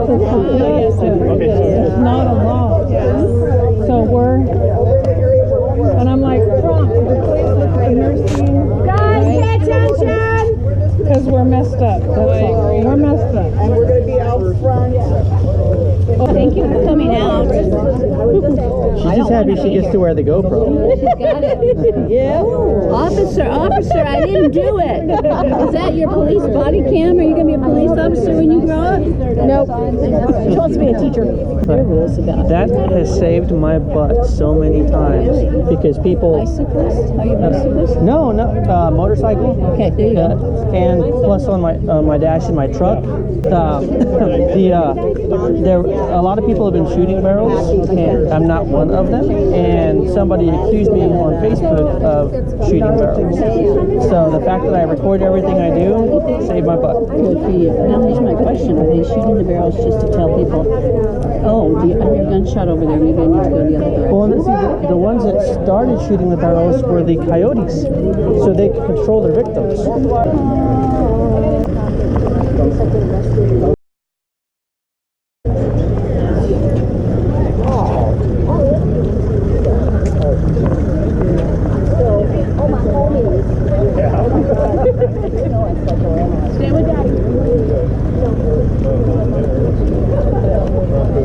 It's not a law. So and I'm like, Trump, guys, pay attention! Because we're messed up. That's all. We're messed up. And we're going to be out front. Thank you for coming out. She's just happy she gets to wear the GoPro. She's got it. Yeah. Officer, I didn't do it. Is that your police body cam? Are you going to be a police officer when you grow up? Nope. She wants to be a teacher. That has saved my butt so many times because people. Bicyclist? Are you a bicyclist? No, motorcycle. Okay, there you go. And plus on my dash in my truck. A lot of people have been shooting barrels, and I'm not one of them. And somebody accused me on Facebook of shooting barrels. So the fact that I record everything I do saved my butt. Good for you. Now here's my question: are they shooting the barrels just to tell people, oh, I hear a gunshot over there, maybe I need to go the other direction? Well, see, the ones that started shooting the barrels were the coyotes, so they could control their victims.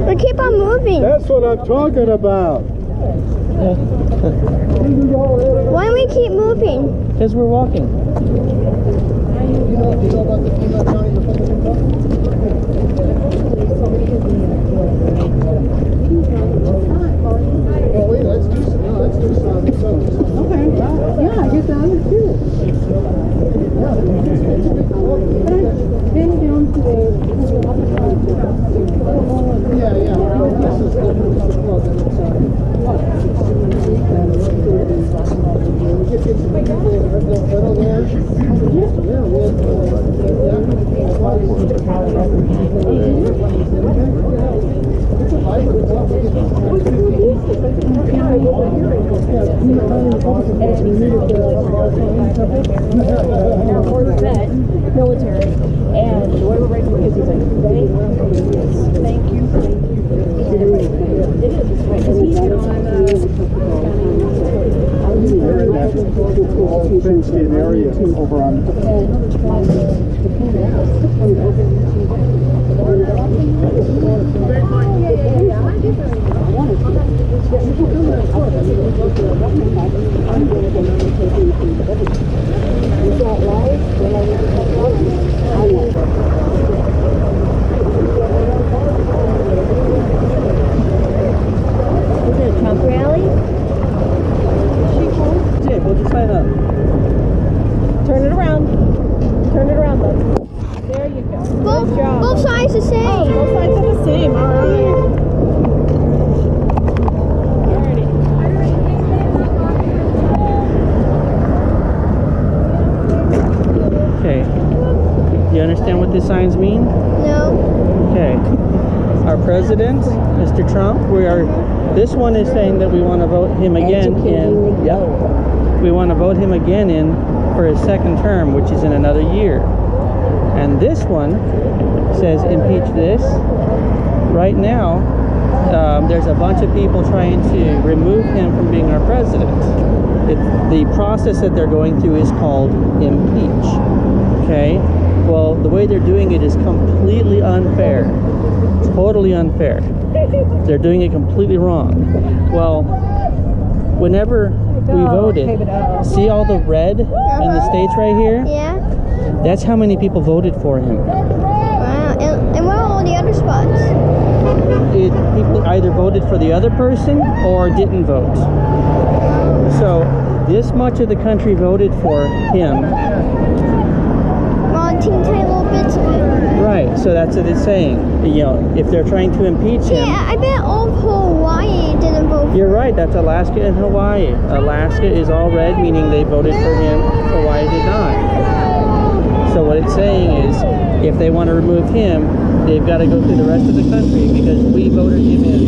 We keep on moving. That's what I'm talking about. Why do we keep moving? Because we're walking. You know about the Fremont County Republican Well, wait, let's do some. Okay. Yeah, you're done too. Military, and whoever raised the kids, he's like, thank you. They're in that fenced-in area over on. Is it a Trump rally? Jay, what'd you sign up? Turn it around. Turn it around, though. There you go. Good job. Both sides the same. Oh, both sides are the same. All right. Okay. Do you understand what these signs mean? No. Okay. Our president, Mr. Trump, this one is saying that we want to vote him again in. Yep. We want to vote him again in for his second term, which is in another year. And this one says impeach this. Right now, there's a bunch of people trying to remove him from being our president. The process that they're going through is called impeach. Okay? Well, the way they're doing it is completely unfair. Totally unfair. They're doing it completely wrong. Well, whenever we voted, see all the red in the states right here? Yeah. That's how many people voted for him. Wow. And what are all the other spots? People either voted for the other person or didn't vote. So this much of the country voted for him. Well, teeny tiny little bits of it. Right, so that's what it's saying. You know, if they're trying to impeach him. Yeah, I bet all of Hawaii didn't vote for You're right, that's Alaska and Hawaii. Alaska is all red, meaning they voted for him. Hawaii did not. So what it's saying is, if they want to remove him, they've got to go through the rest of the country because we voted him in.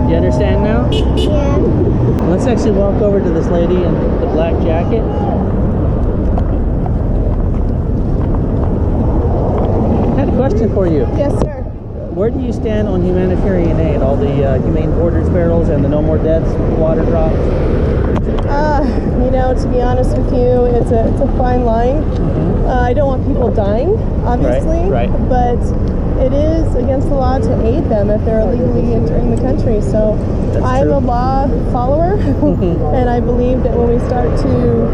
You understand now? Yeah. Let's actually walk over to this lady in the black jacket. do you stand on humanitarian aid? All the humane borders barrels and the no more deaths, water drops. You know, to be honest with you, it's a fine line. I don't want people dying, obviously, Right. but it is against the law to aid them if they're illegally entering the country. So I'm true. a law follower, and I believe that when we start to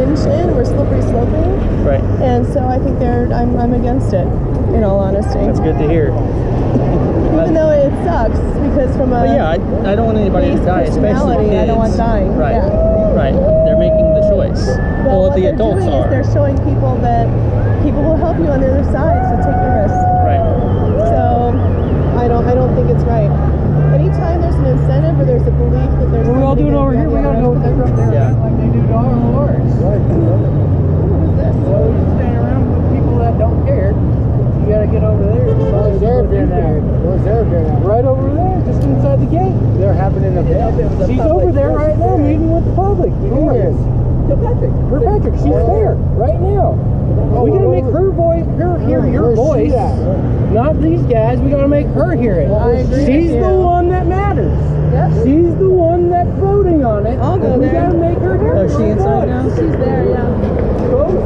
inch in, we're slippery sloping. Right. And so I think I'm against it, in all honesty. That's good to hear. Even though it sucks, because from a But yeah, I don't want anybody to base die, especially personality, kids. I don't want dying. Right. Yeah. Right. They're making the choice. Well, what the they're adults doing are. is they're showing people that people will help you on the other side, so take the risk. Right. So I don't think it's right. Anytime there's an incentive or there's a belief that there's We all do it over here. We gotta go with them. Yeah. like they do to our wars. So you stand around with people that don't care. You gotta get over there. Those there Right over there, just inside the gate. They're happening in the She's over there right now, meeting with the public. Who is? Kirkpatrick, she's there right now. We gotta make her hear your Where's voice. she at? Not these guys. We gotta make her hear it. I agree She's with the you. one that matters. Yep. She's the one that's voting on it. I'll go we there. gotta make her hear Oh, is she her inside voice. now? She's there, yeah.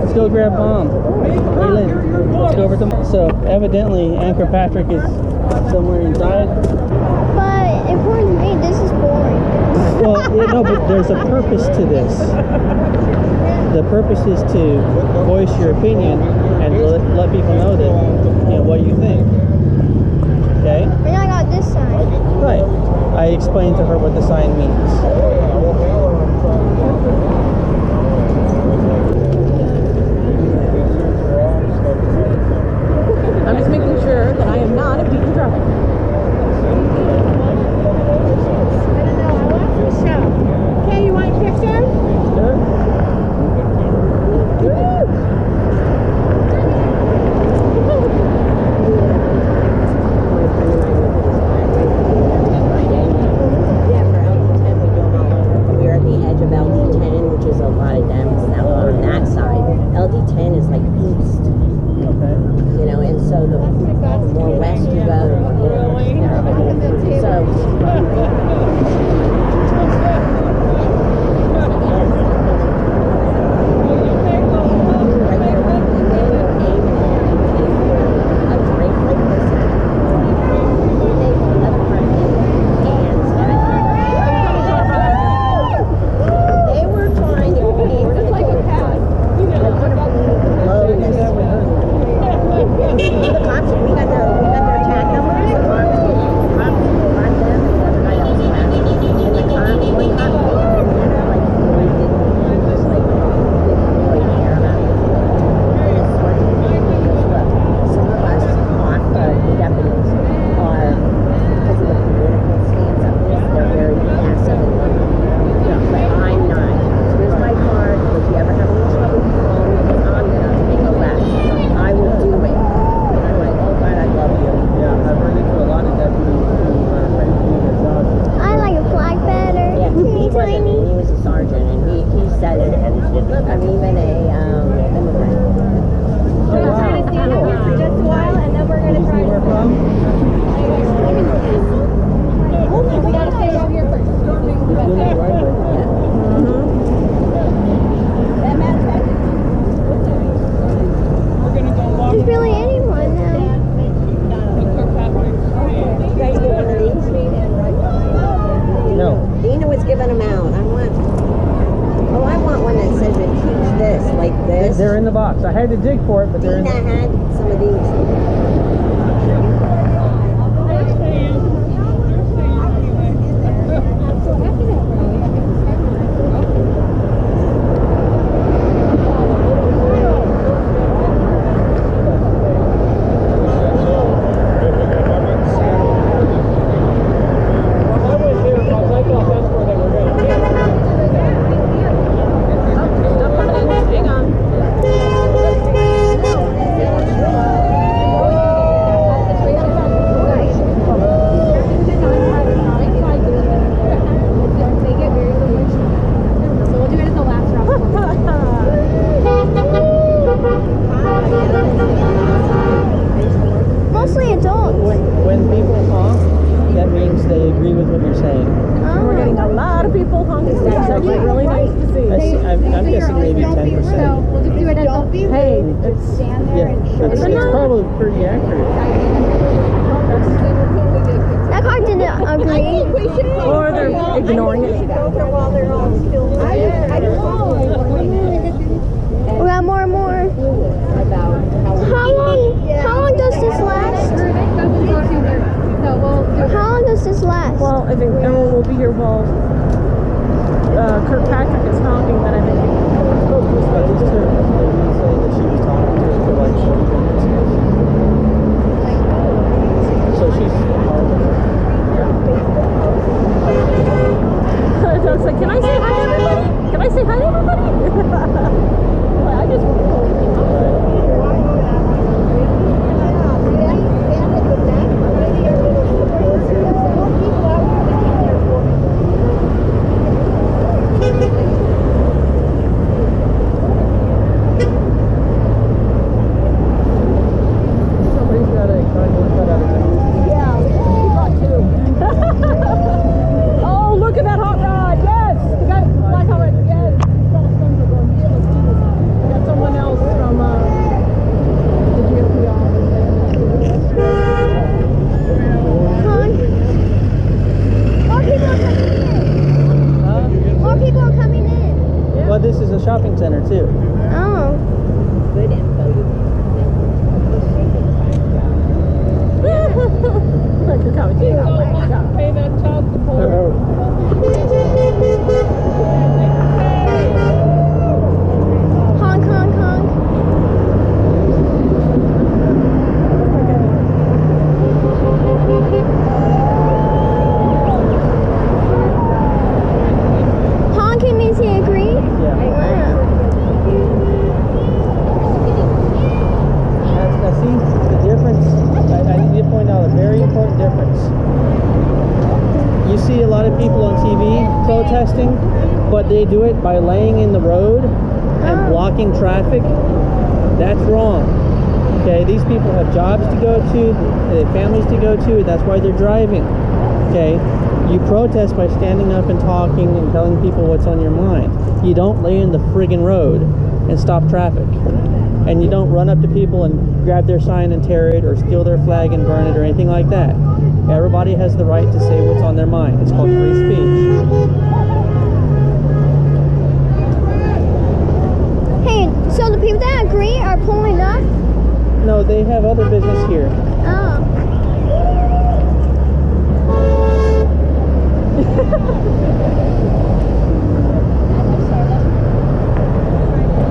Let's go grab Mom. Make Hey, her Lynn, hear your let's go voice. over to. So evidently, Anchor Patrick is somewhere inside. But according to me, this is boring. Well, yeah, no, but there's a purpose to this. The purpose is to voice your opinion and let people know that what you think. Okay. And I got this sign. Right. I explained to her what the sign means. I'm just making sure that I am not a beaten drum. Okay, you want a picture? Yeah, for LD10 we do them all over. We're at the edge of LD10, which is a lot of dams now on that side. LD10 is like east, Okay. and so the more west you go, they were trying to pay for the cops. The cops, we got their tag numbers. The cops got them, and the other guy that was flashing. And the cop, one cop came in and like really didn't just like didn't really care about it. And it's what he goes, look, some of us deputies are, because of the political stance of this, they're very passive and but I'm not. So here's my card. If you ever have any trouble, you call me because I'm gonna make a left. I will do it. And I'm like, oh God, I love you. Yeah, I've run into a lot of deputies who are afraid to do their job. I like a flag better. Yeah, he Teeny wasn't. tiny. He was a sergeant, and he said it. Look, I'm even a immigrant. Just a while, and then we're gonna try. Where from? We gotta stay out here first. There's really anyone now. You guys get one of these? No. Dina was giving them out. I want one that says impeach this, like this. They're in the box. I had to dig for it, but they're in Dina the had some of these. Hang on. maybe 10%. So we'll just do it as a Hey, it's Stand there Yeah, and show it's probably pretty accurate. that car didn't agree. or they're ignoring it. We got more and more. How long does this last? How long does this last? Well, I think everyone will be here while Kirkpatrick is talking. Then I think At least her lady saying that she was talking to her for like 40 minutes. So she's I was like, can I say hi to everybody? Can I say hi to everybody? I just want to somebody's got a cardboard cutout of him. Yeah, he brought two. Oh, look at that hot rod. Yes. The guy with the black hot rod. Yes. We got someone else from the GFP office. More people are coming in. Well, this is a shopping center too. Oh. Good info. Look, they're coming. Pay that child support. Honk, honk, honk. Honking means he agreed? Yeah. Wow. Now see the difference. I need to point out a very important difference. You see a lot of people on TV protesting, but they do it by laying in the road and blocking traffic. That's wrong. Okay, these people have jobs to go to, they have families to go to, that's why they're driving. Okay, you protest by standing up and talking and telling people what's on your mind. You don't lay in the friggin' road and stop traffic. And you don't run up to people and grab their sign and tear it or steal their flag and burn it or anything like that. Everybody has the right to say what's on their mind. It's called free speech. Hey, so the people that agree are pulling up? No, they have other business here. Oh.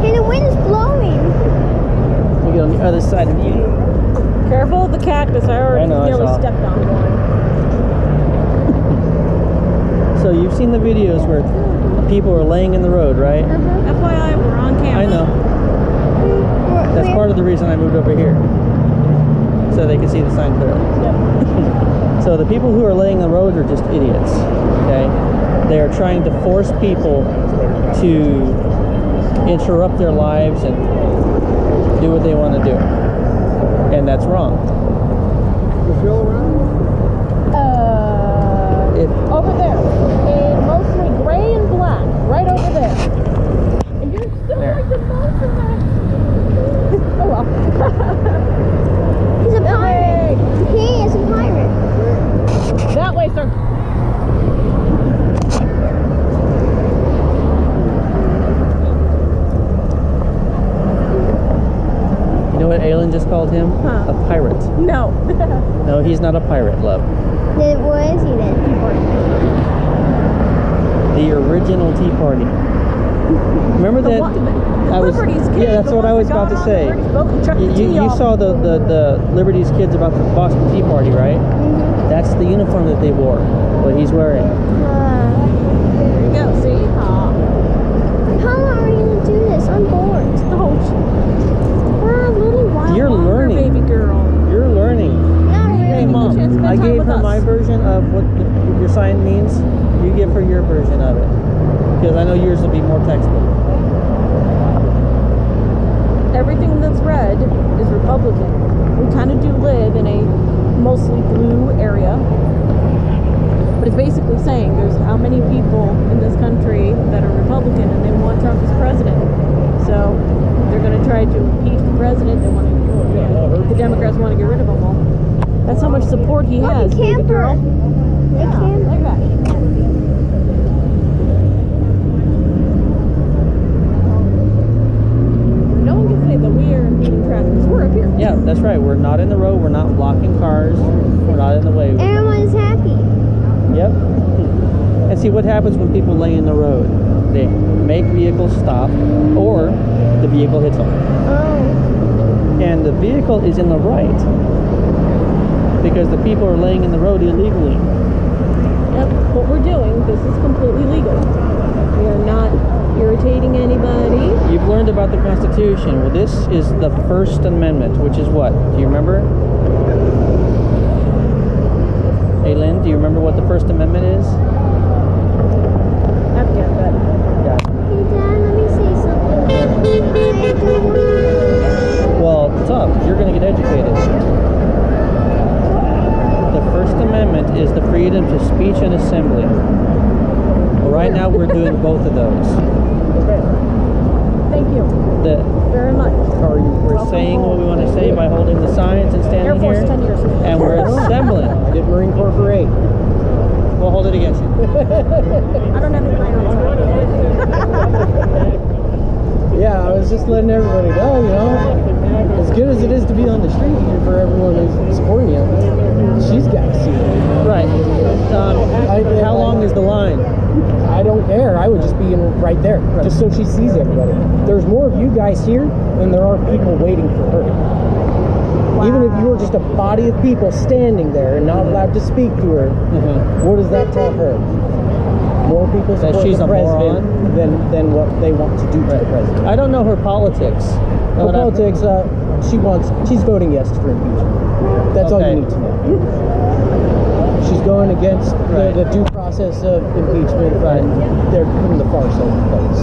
Hey, the wind's blowing. You get on the other side of you. Careful of the cactus. I already I know, I nearly saw. stepped on one. So you've seen the videos where people are laying in the road, right? FYI, we're on camera. I know. That's part of the reason I moved over here. So they can see the sign clearly. So the people who are laying in the road are just idiots. Okay? They are trying to force people to interrupt their lives and do what they want to do. And that's wrong. If Over there. In mostly gray and black. Right over there. And you're still There. like the most of that. Oh well. He's a pirate. He is a pirate. That way, sir. you know what Aylin just called him? Huh. A pirate. No. No, he's not a pirate, love. Then what is he then? The original Tea Party. Remember that? Liberty's kids. Yeah, that's the what I ones was that about to got on say. the Liberty's boat and chucked the tea You off. saw the Liberty's kids about the Boston Tea Party, right? That's the uniform that they wore. What he's wearing. There you go. See? How long are you going to do this? I'm bored. Oh, we're a little while You're longer, learning. baby girl. You're learning. Not really. Hey, Mom, chance to spend I time gave with her us. my version of what your sign means. You give her your version of it. Because I know yours will be more textbook. Everything that's red is Republican. We kind of do live in a mostly blue area. But it's basically saying there's how many people in this country that are Republican and they want Trump as president. tried to impeach the president. They want to, the Democrats want to get rid of him. Well, that's how much support he has. Baby camper. girl. Yeah, like that. No one can say that we are impeding traffic because we're up here. Yeah, that's right. We're not in the road. We're not blocking cars. We're not in the way. Everyone's happy. Yep. And see what happens when people lay in the road. They make vehicles stop, or the vehicle hits them. Oh. And the vehicle is in the right because the people are laying in the road illegally. Yep. What we're doing, this is completely legal. We are not irritating anybody. You've learned about the Constitution. Well, this is the First Amendment, which is what? Do you remember? Hey, Lynn, do you remember what the First Amendment is? I forget that. Yeah. Hey, Dad, let me say something. I don't want. Well, tough. You're going to get educated. The First Amendment is the freedom to speech and assembly. Well, right now, we're doing both of those. Thank you very much. We're saying what we want to say by holding the signs and standing Air Force here. 10 years. And we're assembling. I did Marine Corps for 8. We'll hold it against you. I don't have any plans. Yeah, I was just letting everybody know, you know, as good as it is to be on the street here for everyone who's supporting you, she's got to see it. Right. How long is the line? I don't care. I would just be right there, just so she sees everybody. There's more of you guys here than there are people waiting for her. Wow. Even if you were just a body of people standing there and not allowed to speak to her, what does that tell her? More people That support she's the a president moron? than what they want to do to the president. I don't know her politics. Her politics, she's voting yes for impeachment. That's all Okay. you need to know. She's going against the due process of impeachment, and they're putting the farce on the place.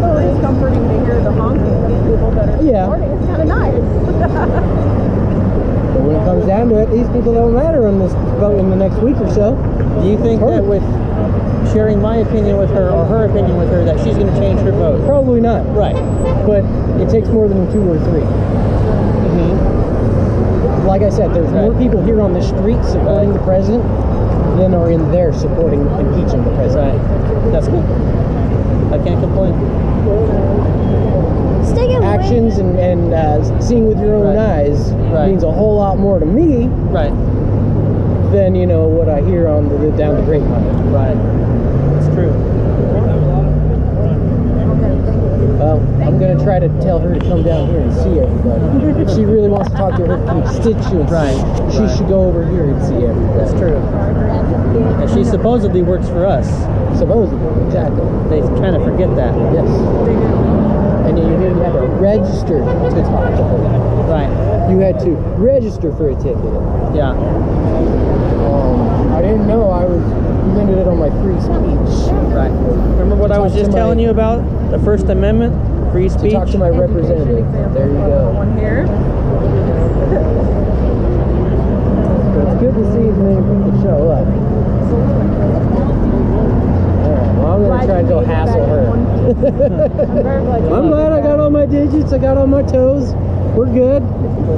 Oh, it's comforting to hear the honking of people that are supporting. It's kind of nice. But when it comes down to it, these people don't matter in this vote in the next week or so. Do you think that with sharing my opinion with her or her opinion with her that she's going to change her vote? Probably not. Right. But it takes more than 2 or 3. Like I said, there's more people here on the street supporting the president than are in there supporting impeaching the president. Right. That's cool. I can't complain. Stick it Actions and seeing with your own eyes means a whole lot more to me than, you know, what I hear on the down the grapevine. Right. It's true. Well, I'm going to try to tell her to come down here and see everybody. If she really wants to talk to her constituents, she should go over here and see everybody. That's true. And she supposedly works for us. Supposedly, exactly. They kind of forget that. Yes. And you had to register to talk to her. Right. You had to register for a ticket. Yeah. I didn't know I was limited on my free speech. Right. Remember what I was just telling you about? The First Amendment, free speech? To talk to my representative. There you go. One here. So it's good to see as many people show up. Well, I'm going to try to go hassle her. I'm glad I got all my digits. I got all my toes. We're good. A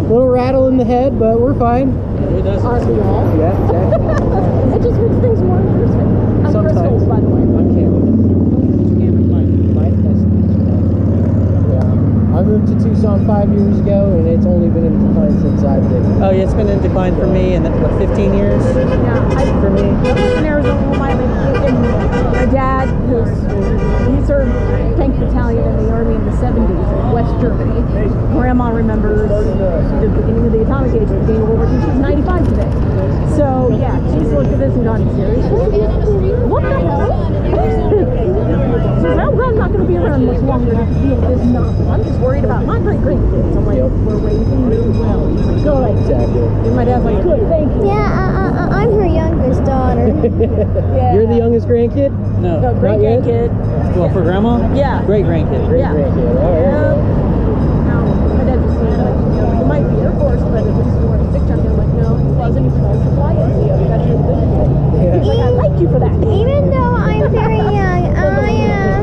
little rattle in the head, but we're fine. Who doesn't? Aren't we all? Yeah, exactly. It just makes things more interesting. I'm Sometimes. Crystal, by the way. I'm Cameron. Yeah. I moved to Tucson 5 years ago, and it's only been in decline since I've been. Oh, yeah, it's been in decline for me in, what, 15 years? Yeah, For me? I lived in Arizona with my dad, he served tank battalion in the army in the 70s in West Germany. Grandma remembers the beginning of the atomic age, the beginning of World War II. She's 95 today. So yeah, she's looked at this and gone, serious? What the hell? She says, well, I'm not going to be around much longer to deal with this nonsense. I'm just worried about my great-grandkids. I'm like, we're raising you well. He's like, good. Exactly. And my dad's like, good, thank you. Yeah, I'm her youngest daughter. Yeah. You're the youngest grandkid? No. No, great-grandkid. Well, for grandma? Yeah. Great-grandkid. Yeah. Grandkid. All right. Yeah. Now, my dad just said, like, you might be Air Force, but at least you weren't a sick junkie. I'm like, no, he wasn't. He was supposed to fly NCO. You got to do the good thing. Yeah. He's like, I like you for that. Even though I'm very young, I am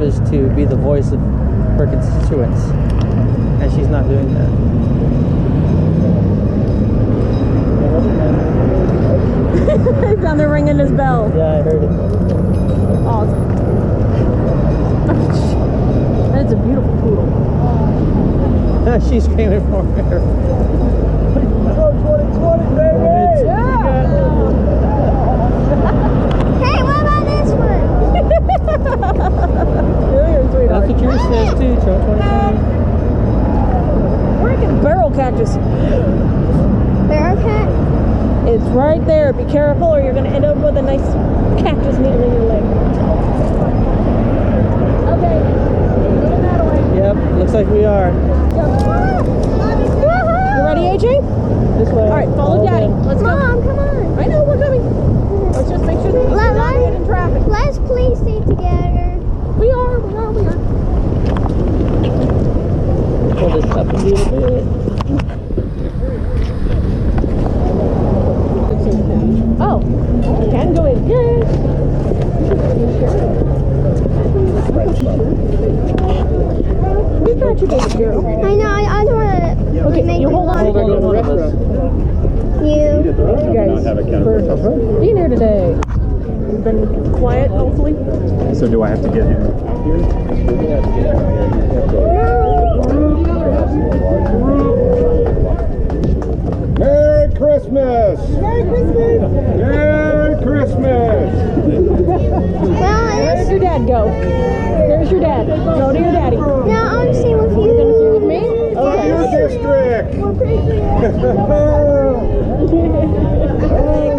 is to be the voice of her constituents, and she's not doing that. He's down there ringing his bell. Yeah, I heard it. Awesome. That's a beautiful poodle. She's screaming for her. Hey, what about this one? That's what yours says too, Trump 2020. Freaking barrel cactus. Barrel cat? It's right there. Be careful or you're going to end up with a nice cactus needle in your leg. Okay. Moving that away. Yep, looks like we are. You ready, AJ? This way. All right, follow Daddy. Let's go. Mom, come on. I know, we're coming. Let's just make sure that we're not get in traffic. Let's please stay together. We are. Pull this up a little bit. Oh, can go in. Yay. We got you, baby girl. I know, I don't want to Okay, make you hold on. Hold on, one of us. you. You guys for being here today. You've been quiet, hopefully. So do I have to get him here? Merry Christmas! Merry Christmas! Merry Christmas! Well, Where'd your dad go? There's your dad. Go to your daddy. no, I'm staying with You're gonna stay you. with me? From your district!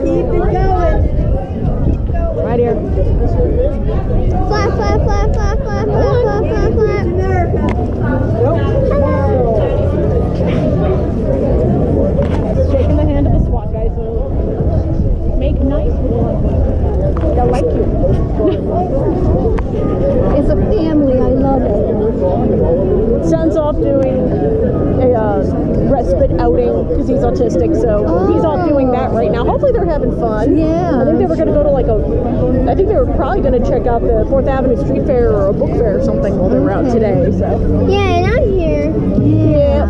Keep it going. Right here. Flap, flap, flap, flap, flap, flap, flap, flap, flap. Shaking the hand of the SWAT guys. So make nice with them. They'll like you. It's a family, I love it. Son's off doing a respite outing because he's autistic, so he's off doing that right now. Hopefully they're having fun. Yeah. I think they were going to go to I think they were probably going to check out the 4th Avenue Street Fair or a book fair or something while they were out today. So Yeah, and I'm here. yeah,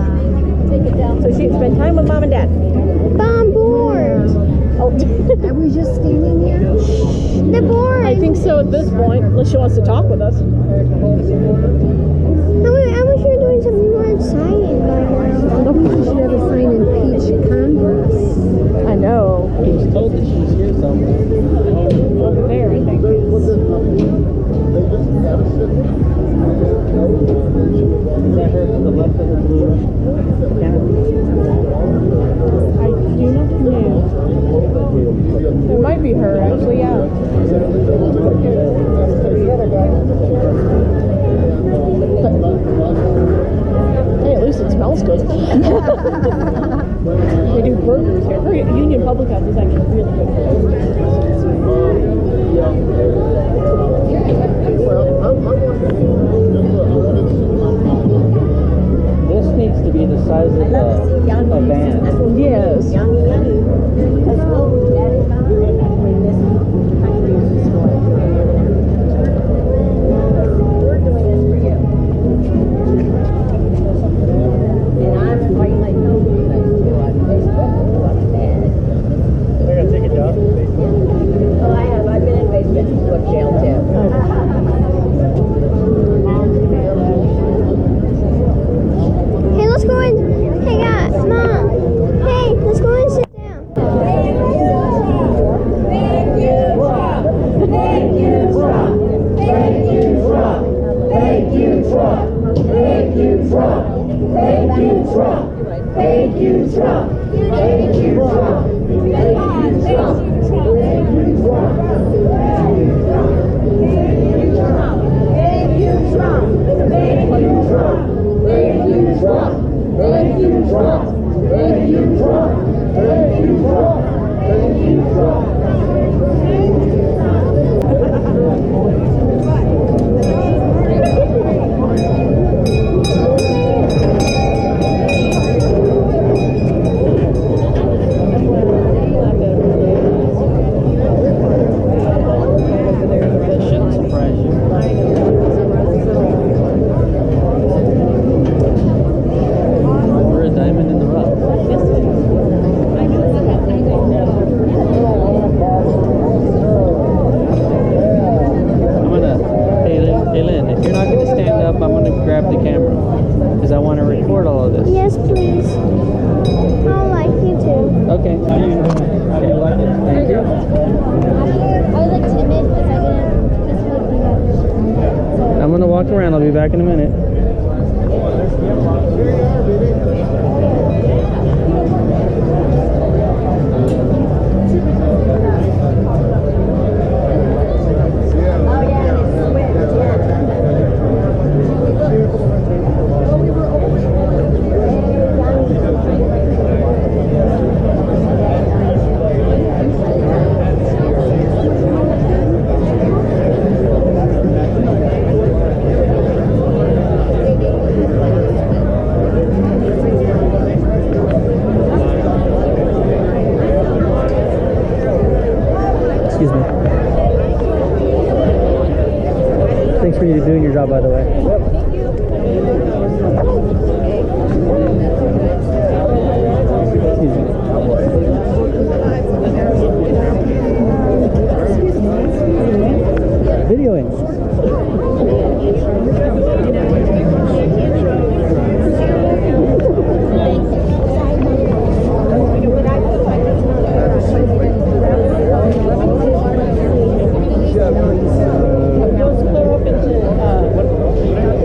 take it down. So she can spend time with Mom and Dad. But I'm bored. Oh, Are we just standing here? The board. I think so at this point, unless she wants to talk with us. I wish you were doing some more signing right now. I wish you had a sign Impeach Congress. I know. I was told that she was here somewhere. Over there, I think. Is that her to the left of the blue canopy? I do not know. It might be her, actually, yeah. Hey, at least it smells good. They do burgers here. Union Public House is actually really good. This needs to be the size of a van. Yes. Hey, let's go in. Hey, guys, Mom. Hey, let's go and sit down. Thank you, Trump. Thank you, Trump. Thank you, Trump. Thank you, Trump. Thank you, Trump. Thank you, Trump. Thank you, Trump. Thank you, Trump. Thank you, Trump. Thank you, Trump. Thank you, Trump. Thank you, Trump. Thank you, Trump. Thank you, Trump. Thank you, Trump. Thank you, Trump. Thank you, Trump. Thank you, Trump. grab the camera because I want to record all of this. Yes, please. I'll like you too. Okay. How you doing? Okay, like it. Thank you. I was like timid because I didn't physically do that. I'm gonna walk around. I'll be back in a minute. Excuse me. Thanks for you doing your job, by the way. Excuse me. Videoing.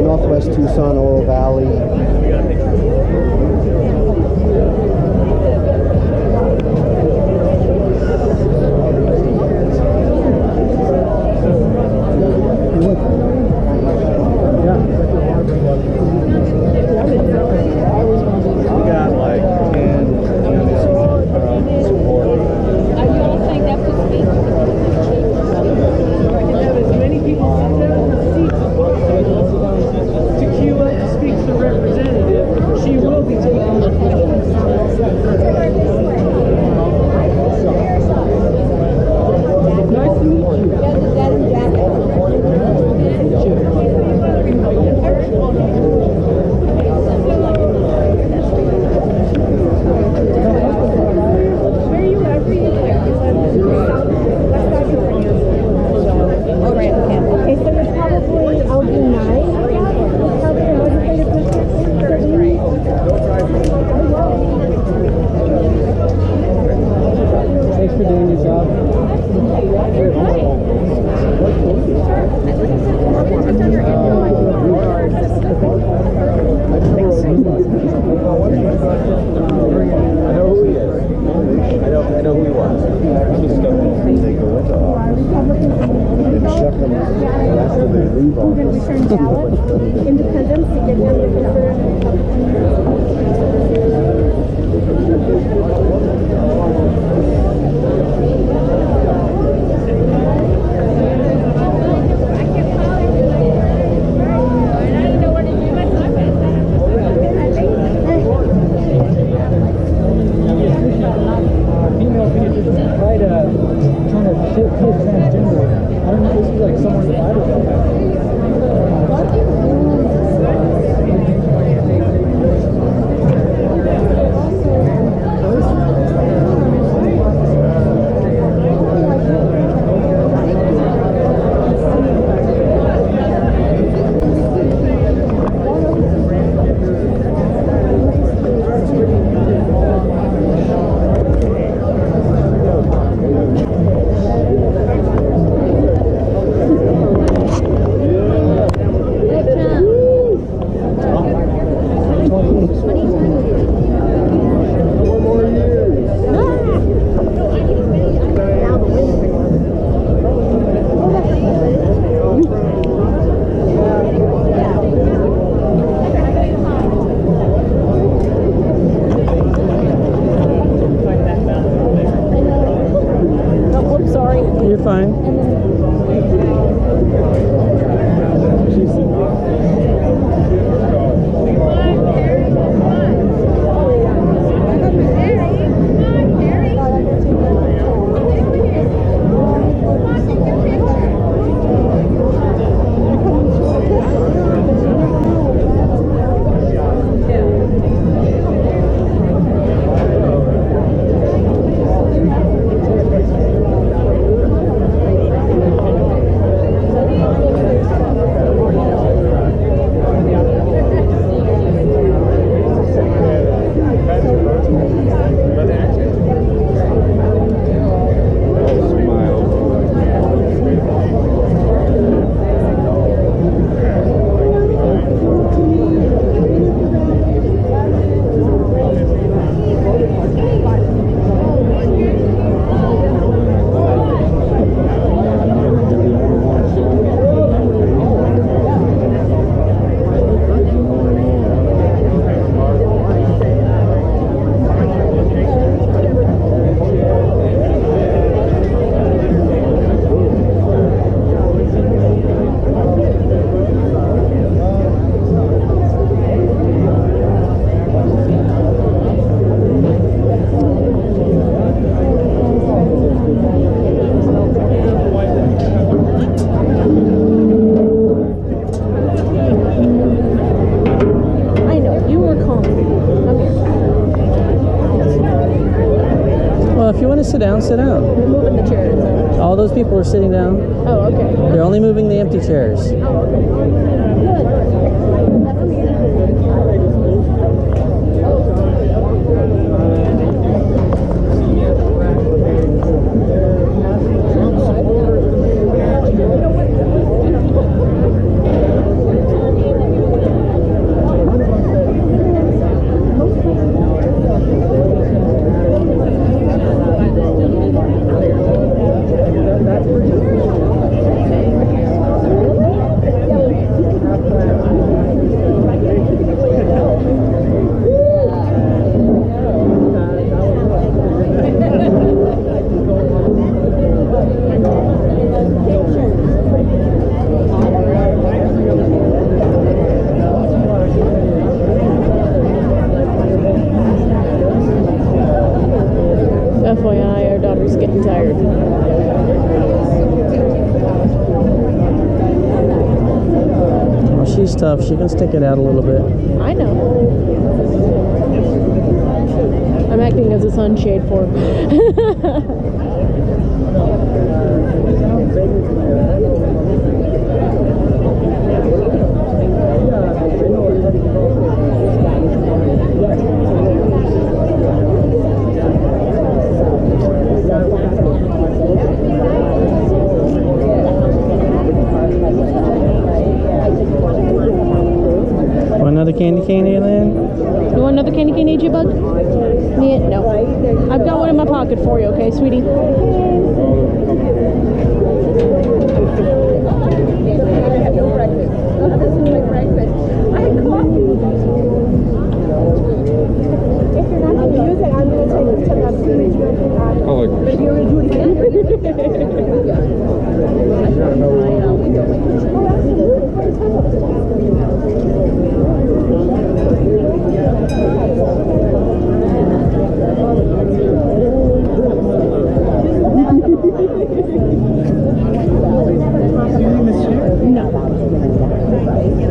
Northwest Tucson, Oro Valley. Thanks for doing your job. I know who he is. I know who he was. I'm just going to take a winter off and check them after they leave office. Independence to get them to consider. I sit down, sit down. They're moving the chairs. All those people are sitting down. Oh, okay. They're only moving the empty chairs. FYI, our daughter's getting tired. Well, she's tough. She can stick it out a little bit. I know. I'm acting as a sunshade for her. Want another candy cane, Aileen? You want another candy cane, AJ Bug? No. I've got one in my pocket for you, okay, sweetie?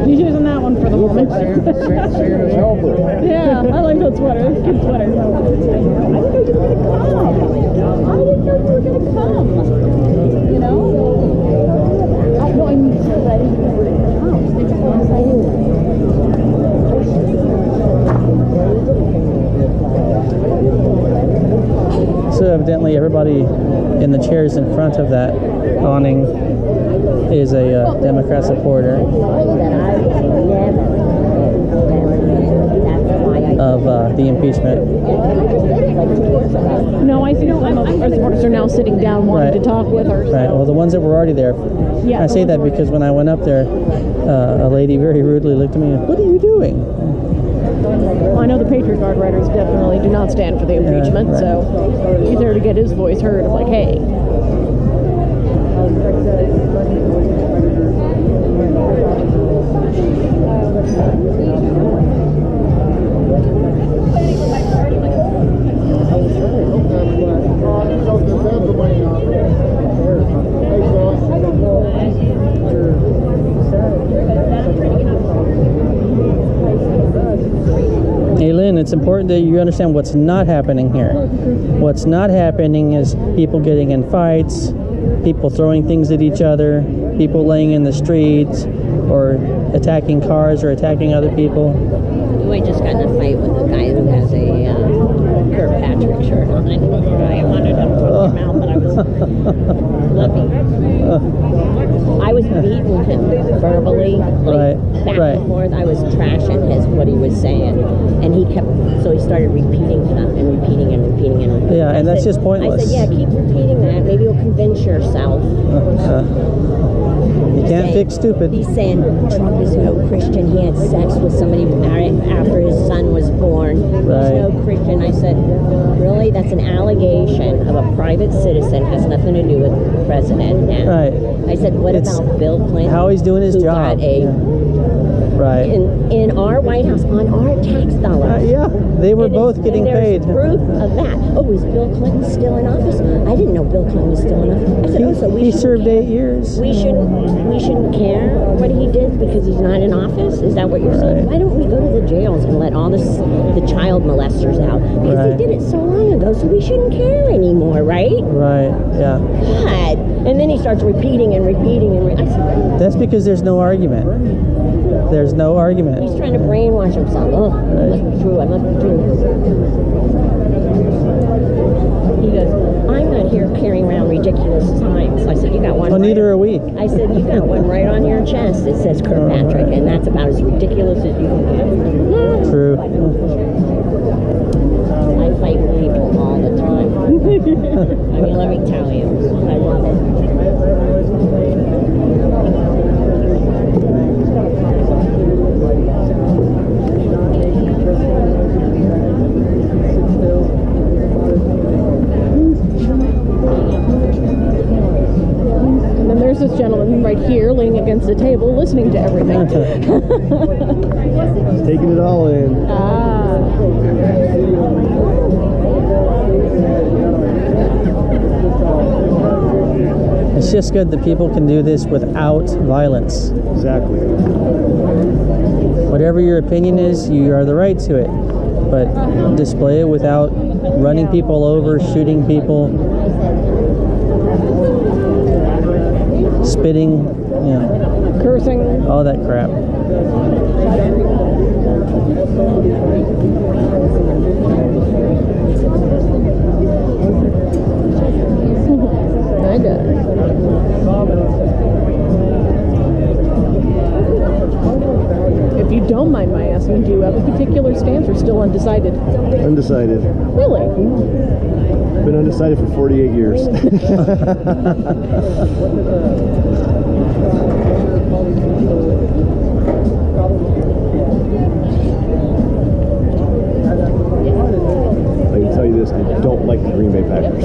She's using that one for the moment. Santa's helper. Yeah, I like that sweater. It's a cute sweater. I didn't know you were going to come. You know? No, I mean, sure, but I didn't know you were going to come. So evidently everybody in the chairs in front of that awning is a Democrat supporter of the impeachment. No, I think some of our supporters are now sitting down wanting to talk with her. Right. Well, the ones that were already there. Yeah, I say that because when I went up there, a lady very rudely looked at me and, "What are you doing?" I know the Patriot Guard riders definitely do not stand for the impeachment, right. so he's there to get his voice heard of like, hey. Hey Lynn, it's important that you understand what's not happening here. What's not happening is people getting in fights, people throwing things at each other, people laying in the streets, or attacking cars or attacking other people. I just got in a fight with a guy who has a Kirkpatrick shirt on. I wanted him to put him out, but I was looking. I was beating him verbally, like back and forth. I was trashing what he was saying, and he started repeating stuff and repeating and repeating and repeating. Yeah, and that's just pointless. I said, yeah, keep repeating that. Maybe you'll convince yourself. You can't fix stupid. He's saying Trump is no Christian. He had sex with somebody after his son was born. He's no Christian. I said, really? That's an allegation of a private citizen. Has nothing to do with the president now. Right. I said, what about Bill Clinton? How he's doing his job. Got a Right. in our White House on our tax dollars. Yeah, they were both getting paid. And there's proof of that. Oh, is Bill Clinton still in office? I didn't know Bill Clinton was still in office. I said, so He served 8 years. We shouldn't care what he did because he's not in office. Is that what you're saying? Why don't we go to the jails and let all the child molesters out? Because they did it so long ago, so we shouldn't care anymore, right? Right. Yeah. God. And then he starts repeating and repeating and I said, That's because there's no argument. There's no argument. he's trying to brainwash himself. Oh, it must be true. I must be true. He goes, I'm not here carrying around ridiculous signs. I said, you got one. Well, neither are we. I said, you got one right on your chest. It says Kirkpatrick, and that's about as ridiculous as you can get. True. I fight with people all the time. I mean, let me tell you, I love it. And then there's this gentleman right here leaning against the table listening to everything. He's taking it all in. It's just good that people can do this without violence. Exactly. Whatever your opinion is, you are the right to it. But display it without running people over, shooting people, spitting, Cursing. all that crap. I got it. If you don't mind my asking, do you have a particular stance or still undecided? Undecided. Really? Been undecided for 48 years. I can tell you this, I don't like the Green Bay Packers.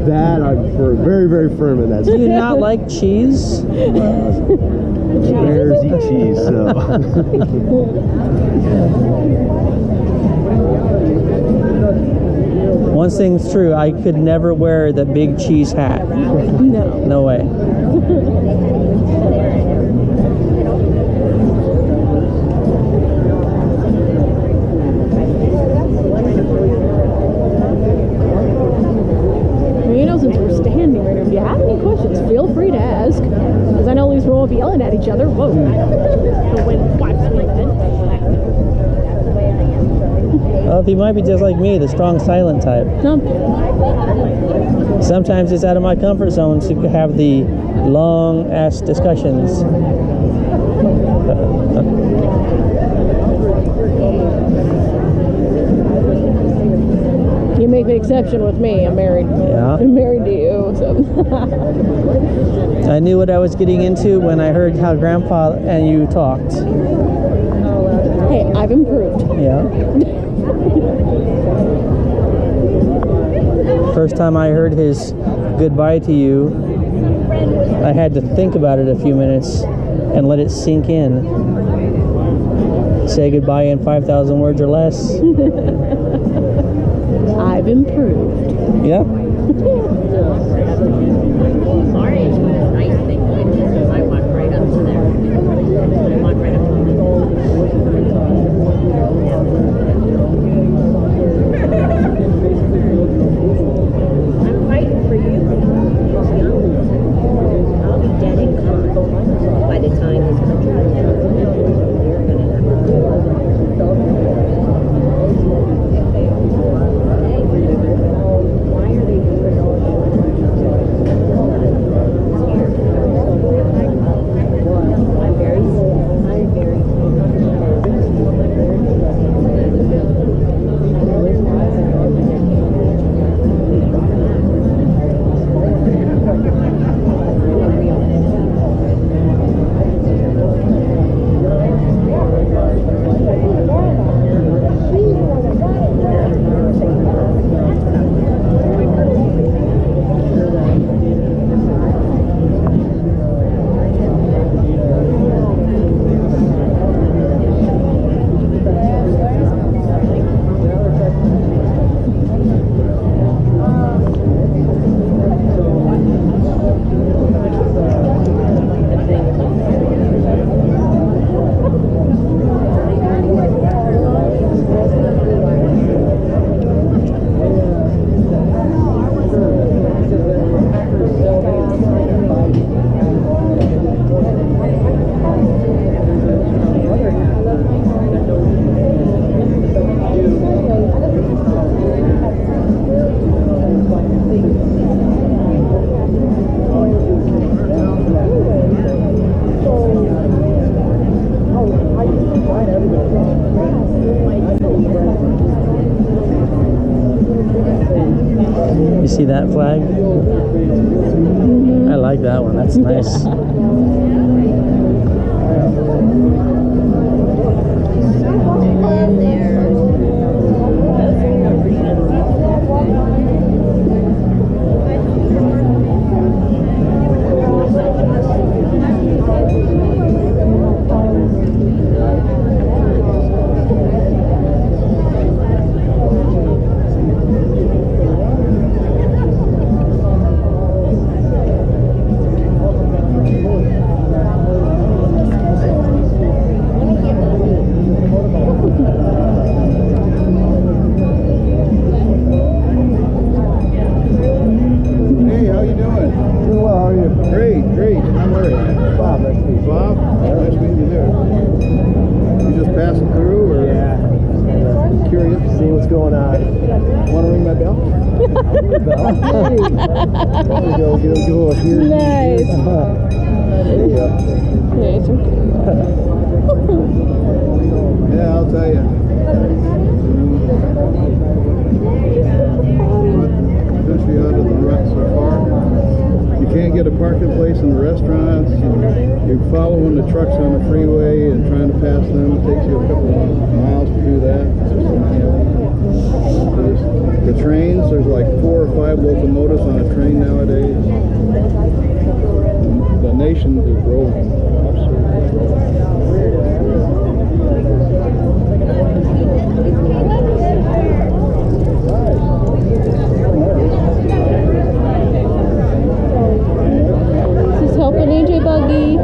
That I'm very, very firm in that. Do you not like cheese? Bears eat cheese, so. One thing's true, I could never wear the big cheese hat. No. No way. Since we're standing right here, if you have any questions, feel free to ask. Because I know at least we won't be yelling at each other. Whoa. The wind wipes my head. Well, if you might be just like me, the strong silent type. Sometimes it's out of my comfort zone to have the long ass discussions. You make the exception with me. I'm married. Yeah. I'm married to you. So. I knew what I was getting into when I heard how Grandpa and you talked. Hey, I've improved. Yeah. First time I heard his goodbye to you, I had to think about it a few minutes and let it sink in. Say goodbye in 5,000 words or less. I've improved. Yeah. Sorry, it's nice thing. I walked right up to there. I walked right up to I'm fighting for you. I'll be dead and gone by the time this country is you're gonna have Why are they doing all You see that flag? I like that one. That's nice. Nice. Yeah, I'll tell you. Especially out of the rut so far. You can't get a parking place in the restaurants. You're following the trucks on the freeway and trying to pass them. It takes you a couple of miles to do that. The trains, there's like 4 or 5 locomotives on a train nowadays. The nation is rolling. Absolutely rolling. This is helping AJ Buggy.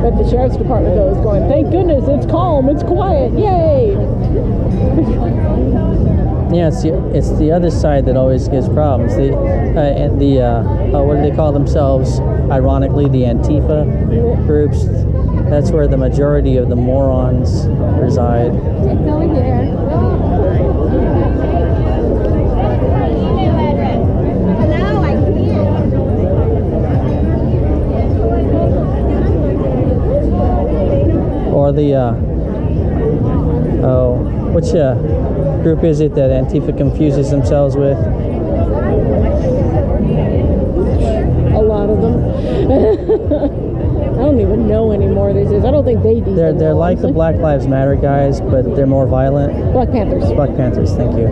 But the sheriff's department though is going, thank goodness it's calm, it's quiet, yay! Yeah, it's the other side that always gives problems. What do they call themselves? Ironically, the Antifa groups. That's where the majority of the morons reside. It's over here. No, I can't. Or the which group is it that Antifa confuses themselves with? A lot of them. I don't even know anymore these days. I don't think they do. They're like the Black Lives Matter guys, but they're more violent. Black Panthers. Black Panthers, thank you.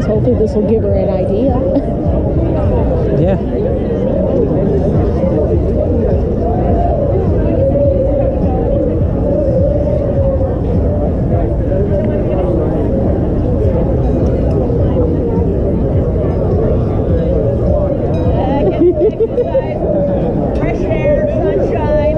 Hopefully this will give her an idea. Yeah. Fresh air, sunshine.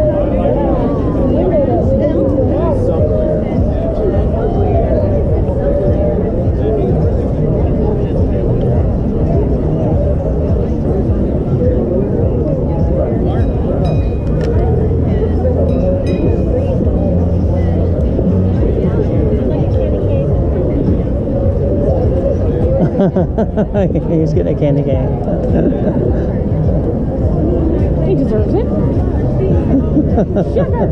He's getting a candy cane. He deserves it. Sugar.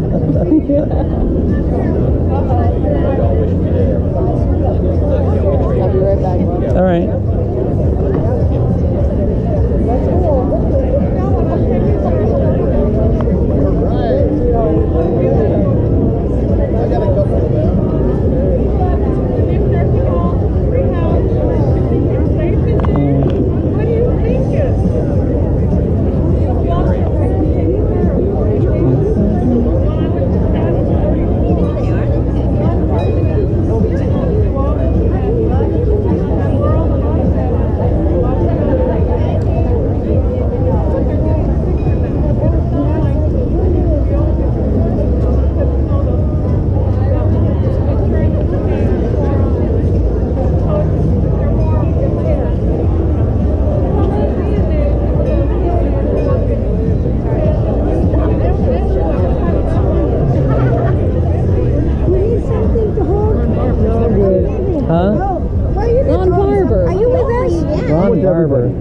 I'll be right back. All right.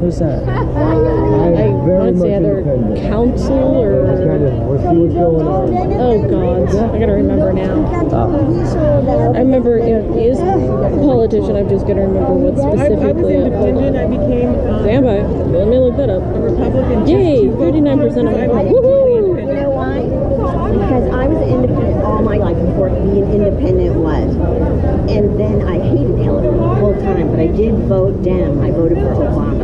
Who's that? I'm I very want to much say either independent. council or Kind of, we'll see what's going on. oh god, I gotta remember now. I remember he is a politician. I'm just gonna remember what I was specifically. independent. I became Stand by. Let me look that up. a Republican. Yay, 39% of my vote. You Woohoo! know why? Because I was independent all my life before being independent was. And then I hated Hillary the whole time, but I did vote Dem. I voted for Obama.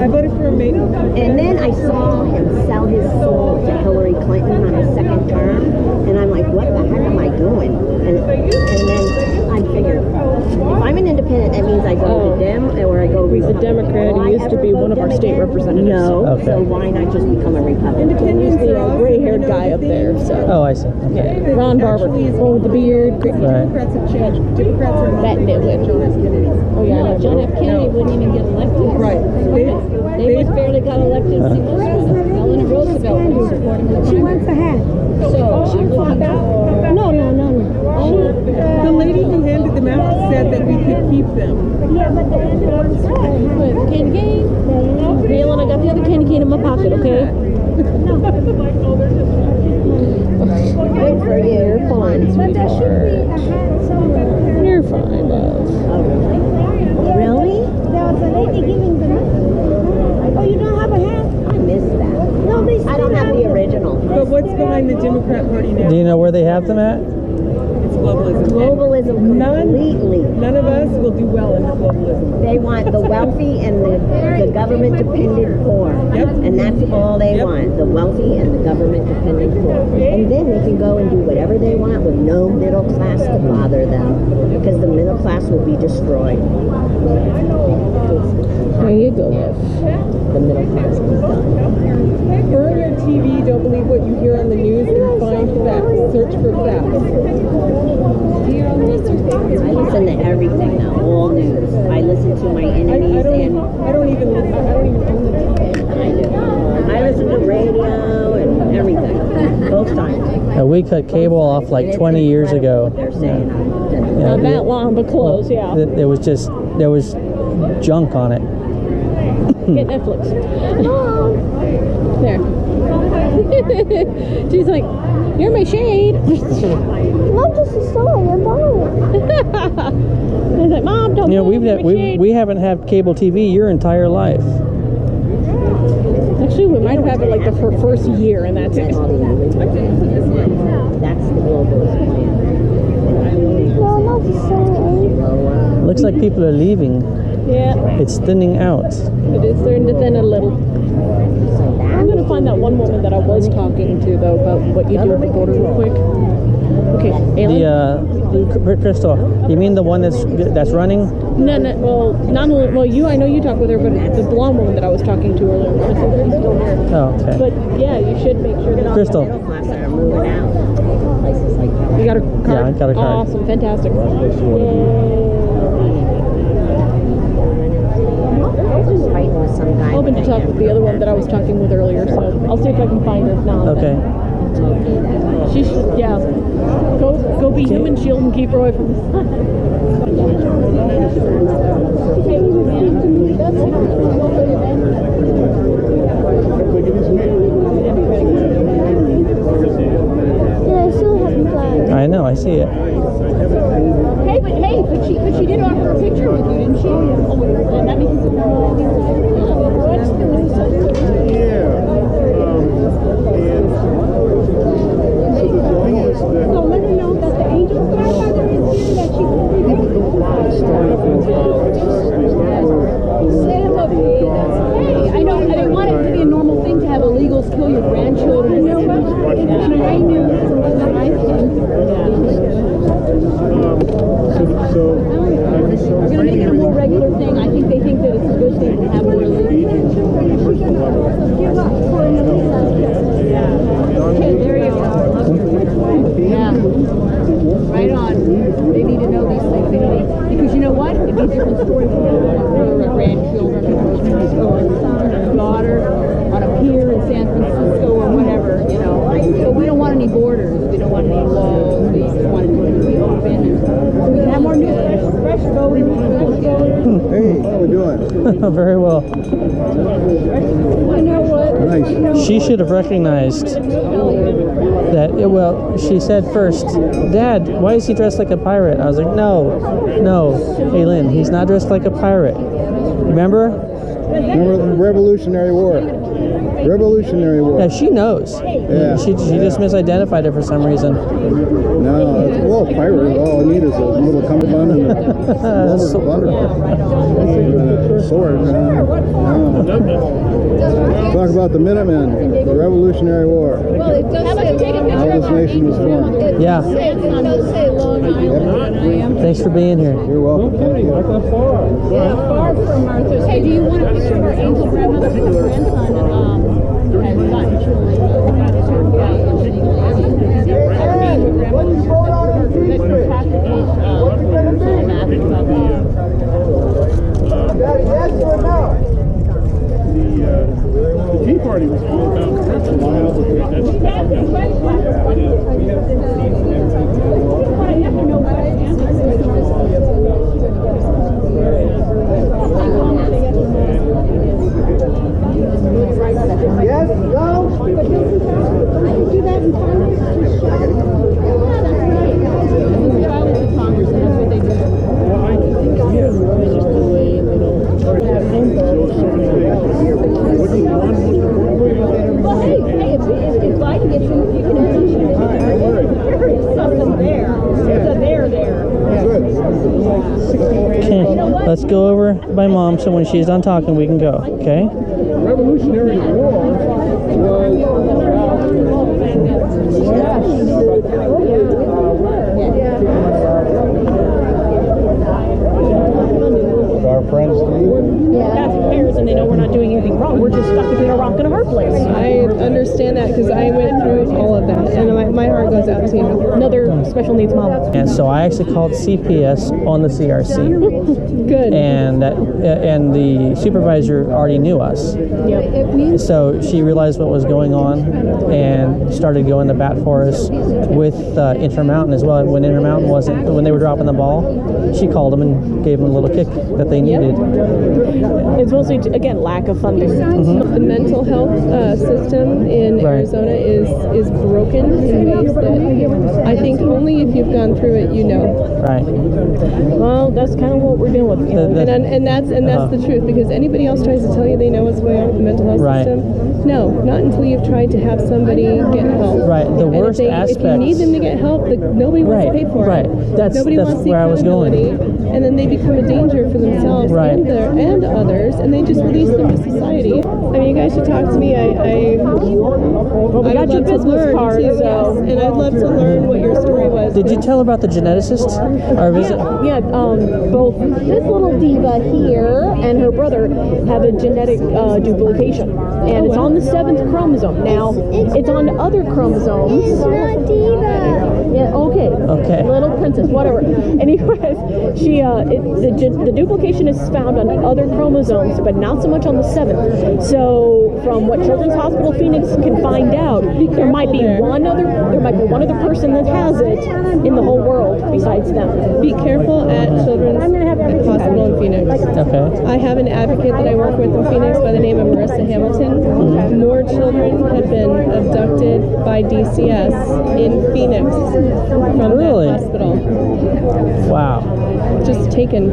I voted for a mate. And then I saw him sell his soul to Hillary Clinton on his second term, and I'm like, what the heck am I doing? And then I figured, if I'm an independent, that means I go to Dem or I go He's a Republican. Democrat. Will He I used to ever be vote one of our Dem state again? representatives. No, Okay. so why not just become a Republican? He's the gray-haired guy up there. So Oh, I see. Okay. yeah. Ron Barber, one with the beard. Great. Right. Democrats have changed. Democrats are not That nitwit. John F. Kennedy. Oh yeah, I know. John F. Kennedy wouldn't even get elected. Right. They just barely got elected. Eleanor Roosevelt was supporting him. She wants a hat. So I'm looking for. No. The lady who handed them out said that we could keep them. Yeah, but the other one's What, candy cane? Galen, I got the other candy cane in my pocket. Okay. Good for you. You're fine, But there should be sweetheart. a hat somewhere. You're fine, love. Really? There was a lady giving the money. Oh, you don't have a hat? I missed that. No, they I don't have the original. But what's behind the Democrat Party now? Do you know where they have them at? It's globalism. Globalism completely. None of us will do well under globalism. They want the wealthy and the government-dependent poor. Yep. And that's all they Yep. want, the wealthy and the government-dependent poor. And then they can go and do whatever they want with no middle class to bother them, because the middle class will be destroyed. There you go, love. The middle class is done. Burn your TV, don't believe what you hear on the news, and find facts. Search for facts. I listen to everything now, all news. I listen to my enemies I don't and even own the TV. I do. I listen to radio and everything, both times. We cut cable off like And it's 20 years incredible ago. What they're saying. Yeah, Not that long, but close. Yeah. There was junk on it. Get Netflix. There. She's like, you're my shade. Not just a story, I bought it. I was like, Mom, don't You know, move, you're my shade. we haven't had cable TV your entire life. Actually, we might have had it like the first year, and that's it. That's the globalist plan. No, not the story. Looks like people are leaving. Yeah, It's thinning out. it is starting to thin a little. I'm gonna find that one woman that I was talking to though about what you do at the border real quick. Okay, Aylin? Crystal, you mean the one that's running? No, well, not only, well, you, I know you talked with her, but the blonde woman that I was talking to earlier. I said, she's still here. Oh, okay. But yeah, you should make sure that Crystal. Middle class that are moving out. Places like that. you got her card. Yeah, I got her card. Awesome, fantastic. Fighting with some guy. Hoping to talk with the other one that I was talking with earlier, so I'll see if I can find her. If not, Okay. then she should, yeah. Go be human shield and keep her away from the sun. Yeah, I still have the flag. I know, I see it. Hey, but she did offer a picture with you, didn't she? Oh, that means So let her know that the angel's grandmother is here, that she can read Hey, I know, I didn't want it to be a normal thing to have illegals kill your grandchildren. You know what? I knew that I We're gonna make it a more regular thing. I think they think that it's a good thing to have more illegals. Okay, there you go. Yeah. Right on. They need to know these things. Because you know what? It'd be a different story for our grandchildren or daughter on a pier in San Francisco or whatever, you know. But we don't want any borders. We don't want any walls. We just want it to be open. So we can have more new fresh voting. Hey, how we doing? Very well. You know what? Nice. She should have recognized that. Well, she said first, "Dad, why is he dressed like a pirate?" I was like, "No, hey Lynn, he's not dressed like a pirate. Remember?" Remember the Revolutionary War? Revolutionary War. Yeah, she knows. Yeah. She just misidentified it for some reason. No, well, pirate. All I need is a little cummerbund and a sword. Talk about the Minutemen, the Revolutionary War. Well, it does say How this nation was formed. Yeah. It does say Long Island. Thanks for being here. You're welcome. Thank you. Yeah, far from Martha's. Hey, do you want a picture of our angel grandmother with her grandson? Yes or no? The Tea Party was all about Yes, no? Do that in Congress to show. Well, hey, if Biden gets in, you can impeach him. There's something there. There's a there there. Okay, let's go over by Mom so when she's done talking we can go. Okay. Revolutionary War Our friends, That's parents, and they know we're not doing anything wrong. We're just stuck between a rock and a hard place. I understand that because I went through all of that, and my heart goes out to you. Another special needs mom. And so I actually called CPS on the CRC. Good. And the supervisor already knew us. Yep. So she realized what was going on and started going to bat for us with Intermountain as well. And when Intermountain when they were dropping the ball, she called them and gave them a little kick that they needed. It's mostly, again, lack of funding. The mental health system in Arizona is broken in ways that I think only if you've gone through it you know. Right. Well, that's kind of what we're dealing with. You know? And that's the truth, because anybody else tries to tell you they know what's going on with the mental health system. No, not until you've tried to have somebody get help. Right. The worst if you need them to get help, nobody wants to pay for it. Nobody wants the where I was going. accountability, and then they become a danger for themselves and others, and they just release them to society. I mean, you guys should talk to me. I we got your business card, too, so. yes, and I'd love to learn what your story was. Did you tell about the geneticist? Or was Yeah, both this little diva here and her brother have a genetic duplication, and it's on the 7th chromosome. Now, it's on other chromosomes. It's not diva. Yeah, okay. Little princess, whatever. Anyways, she the duplication is found on other chromosomes, but not so much on the 7th. So, from what Children's Hospital Phoenix can find out, there might be one other person that has it in the whole world besides them. Be careful at Children's Hospital in Phoenix. Okay. I have an advocate that I work with in Phoenix by the name of Marissa Hamilton. More children have been abducted by DCS in Phoenix from that hospital. Wow. Just taken.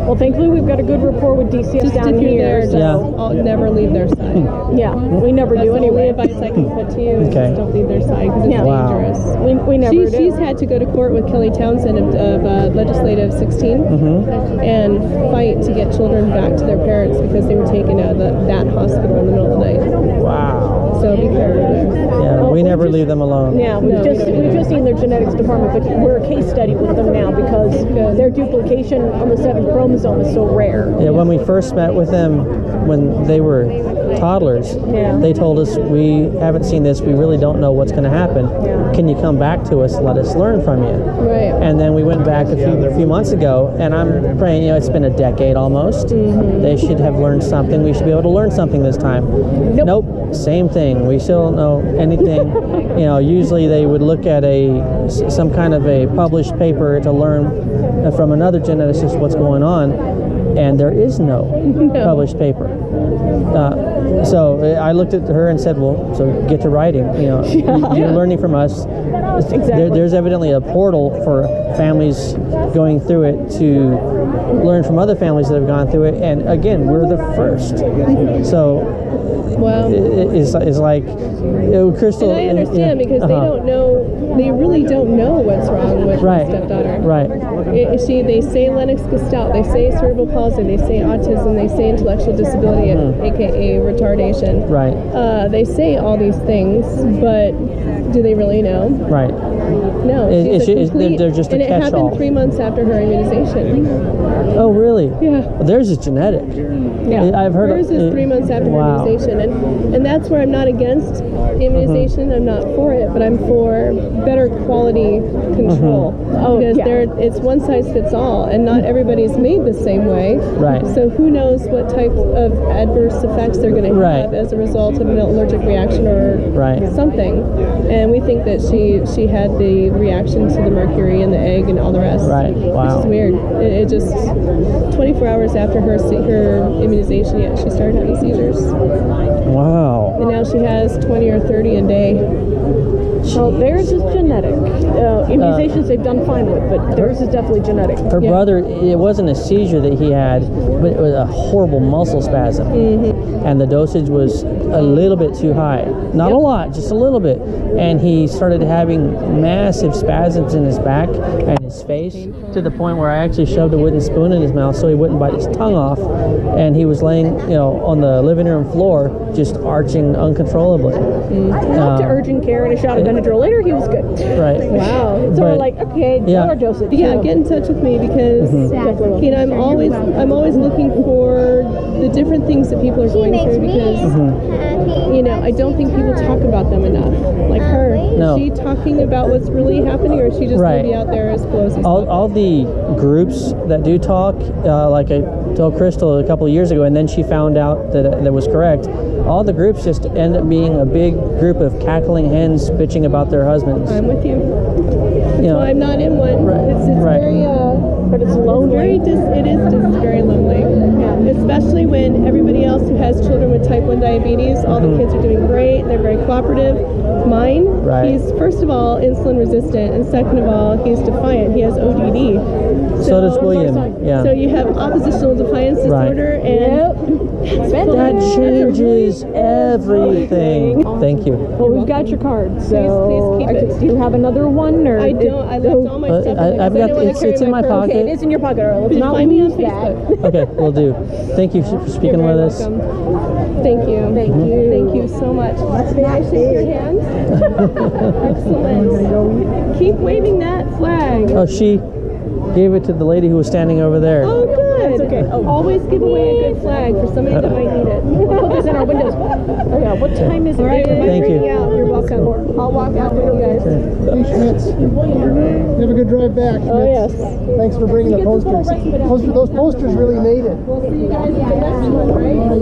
Well, thankfully we've got a good rapport with DCS Just down if you're here. there, I'll never leave their side. Yeah, we never That's do the anyway. only advice I can put to you is Okay. just don't leave their side because it's dangerous. We never do. She's had to go to court with Kelly Townsend of Legislative 16 and fight to get children back to their parents because they were taken out of that hospital in the middle of the night. Wow. So be careful there. Yeah, we never leave them alone. Yeah, we've just seen their genetics department, but we're a case study with them now because their duplication on the 7th chromosome is so rare. Yeah, when we first met with them, when they were toddlers, they told us, we haven't seen this, we really don't know what's going to happen. Can you come back to us, let us learn from you? Right. And then we went back a few months ago, and I'm praying, it's been a decade almost. They should have learned something. We should be able to learn something this time. Nope. Same thing. We still don't know anything. Usually they would look at some kind of a published paper to learn from another geneticist what's going on. and there is no published paper. So I looked at her and said, well, so get to writing. You know, you're learning from us. There's evidently a portal for families going through it to learn from other families that have gone through it. And again, we're the first. So it's like Crystal. And I understand because they don't know. They really don't know what's wrong with my stepdaughter. Right. They say Lennox Gastaut, they say cerebral palsy, they say autism, they say intellectual disability, aka retardation. Right. They say all these things, but do they really know? Right. No. They're just a and it catch-all. happened 3 months after her immunization. Oh, really? Yeah. Well, theirs is genetic. Yeah. I've heard hers is 3 months after her immunization, and that's where I'm not against immunization. I'm not for it, but I'm for better quality control. Because it's one size fits all, and not everybody's made the same way. Right. So who knows what type of adverse effects they're going to have as a result of an allergic reaction or something. And we think that she had the reaction to the mercury in the egg and all the rest. Right. Wow. Which is weird. It just 24 hours after her immunization, she started having seizures. Wow. And now she has 20 or 30 a day. So theirs is genetic. Immunizations they've done fine with, but theirs is definitely genetic. Her brother, it wasn't a seizure that he had, but it was a horrible muscle spasm. And the dosage was a little bit too high. Not a lot, just a little bit. And he started having massive spasms in his back and his face to the point where I actually shoved a wooden spoon in his mouth so he wouldn't bite his tongue off. And he was laying, on the living room floor, just arching uncontrollably. Up to urgent care and a shot of Benadryl. Later, he was good. Right. Wow. So we're like, okay, our dosage. Yeah, get in touch with me because I'm always looking for the different things that people are going through because I don't think people talk about them enough. Like her, is she talking about what's really happening, or is she just going to be out there as explosive? All the groups that do talk, like I told Crystal a couple of years ago, and then she found out that was correct. All the groups just end up being a big group of cackling hens bitching about their husbands. I'm with you. That's why I'm not in one. It's very, but it's lonely. It is just very lonely. Yeah. Especially when everybody else who has children with type 1 diabetes, all the kids are doing great. They're very cooperative. Mine, he's first of all insulin resistant, and second of all, he's defiant. He has ODD. So does William. So you have oppositional defiance disorder, and that changes everything. Thank you. Well, we've got your card, so please keep it. Do you have another one, or I don't. I left all my stuff. I've got it's in my pocket. Okay, it is in your pocket. Or let's not find me on lose that. Facebook. Okay, we'll do. Thank you for speaking with us. Thank you. Thank you. Thank you so much. May I shake your hand? Excellent. Keep waving that flag. Oh, she gave it to the lady who was standing over there. Oh, good. Okay. Always give away a good flag for somebody that might need it. We'll put this in our windows. Okay, what time is it? Thank you. You're welcome. I'll walk out with you guys. Hey, Schmitz. Have a good drive back. Oh, yes. Thanks for bringing the posters. Those posters really made it. We'll see you guys at the next one, right?